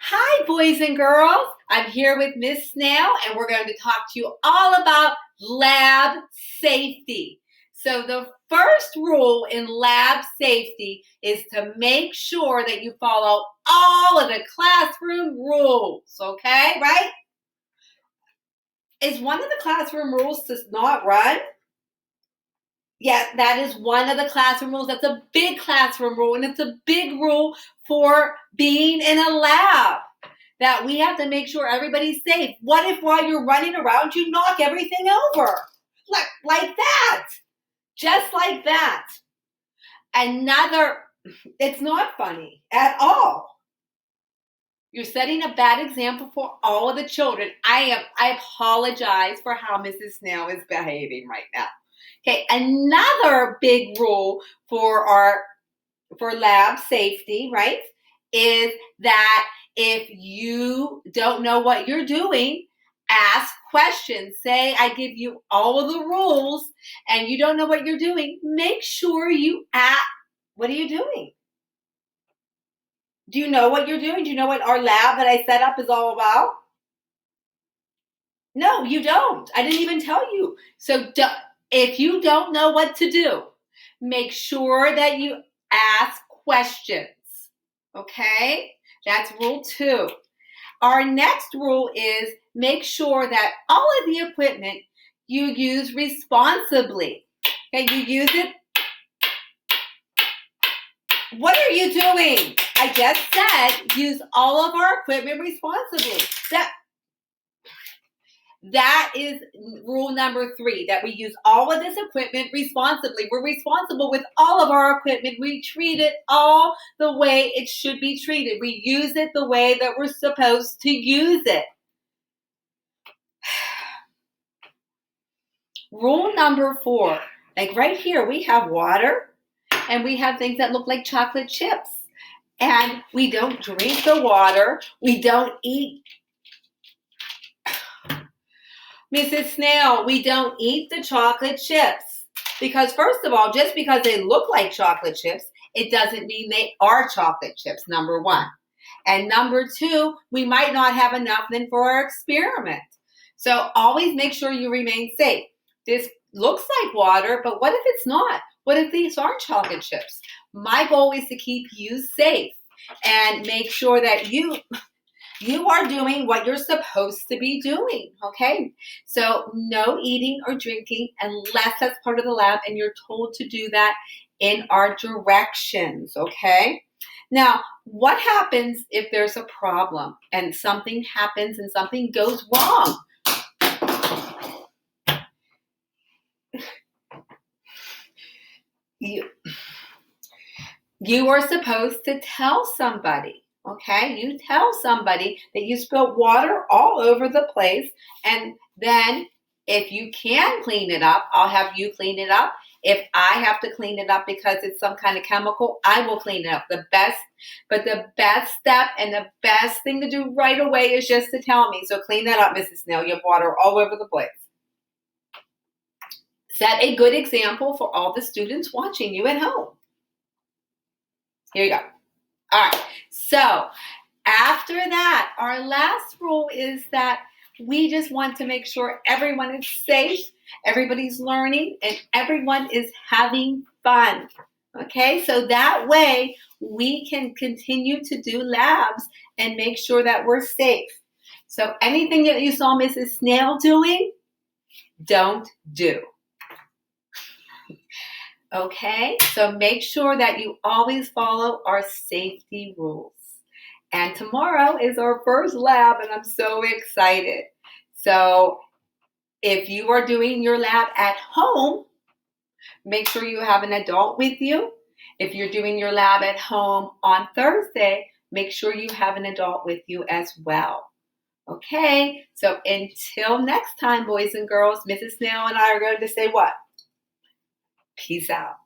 Hi, boys and girls. I'm here with Miss Snail, and we're going to talk to you all about lab safety. So the first rule in lab safety is to make sure that you follow all of the classroom rules, okay? Right? Is one of the classroom rules to not run? Yeah, that is one of the classroom rules. That's a big classroom rule, and it's a big rule for being in a lab. That we have to make sure everybody's safe. What if while you're running around, you knock everything over? Like that. Just like that. Another, it's not funny at all. You're setting a bad example for all of the children. I apologize for how Mrs. Snail is behaving right now. Okay, another big rule for lab safety, right, is that if you don't know what you're doing, ask questions. Say I give you all of the rules and you don't know what you're doing, make sure you ask, what are you doing? Do you know what you're doing? Do you know what our lab that I set up is all about? No, you don't. I didn't even tell you. So if you don't know what to do, make sure that you ask questions. Okay? That's rule 2. Our next rule is make sure that all of the equipment you use responsibly. Okay, you use it. What are you doing? I just said use all of our equipment responsibly. That is rule number 3, that we use all of this equipment responsibly. We're responsible with all of our equipment. We treat it all the way it should be treated. We use it the way that we're supposed to use it. Rule number 4, like right here, we have water and we have things that look like chocolate chips. And we don't drink the water. We don't eat. Mrs. Snail, we don't eat the chocolate chips. Because first of all, just because they look like chocolate chips, it doesn't mean they are chocolate chips, number 1. And number 2, we might not have enough then for our experiment. So always make sure you remain safe. This looks like water, but what if it's not? What if these aren't chocolate chips? My goal is to keep you safe and make sure that you are doing what you're supposed to be doing, okay? So no eating or drinking unless that's part of the lab and you're told to do that in our directions, okay? Now, what happens if there's a problem and something happens and something goes wrong? You are supposed to tell somebody, okay? You tell somebody that you spilled water all over the place, and then if you can clean it up, I'll have you clean it up. If I have to clean it up because it's some kind of chemical, I will clean it up. The best step and the best thing to do right away is just to tell me. So clean that up, Mrs. Snail. You have water all over the place. Set a good example for all the students watching you at home. Here you go. All right. So after that, our last rule is that we just want to make sure everyone is safe, everybody's learning, and everyone is having fun. Okay, so that way we can continue to do labs and make sure that we're safe. So anything that you saw Mrs. Snail doing, don't do. Okay, so make sure that you always follow our safety rules. And tomorrow is our first lab, and I'm so excited. So if you are doing your lab at home, make sure you have an adult with you. If you're doing your lab at home on Thursday, make sure you have an adult with you as well. Okay, so until next time, boys and girls, Mrs. Snail and I are going to say what? Peace out.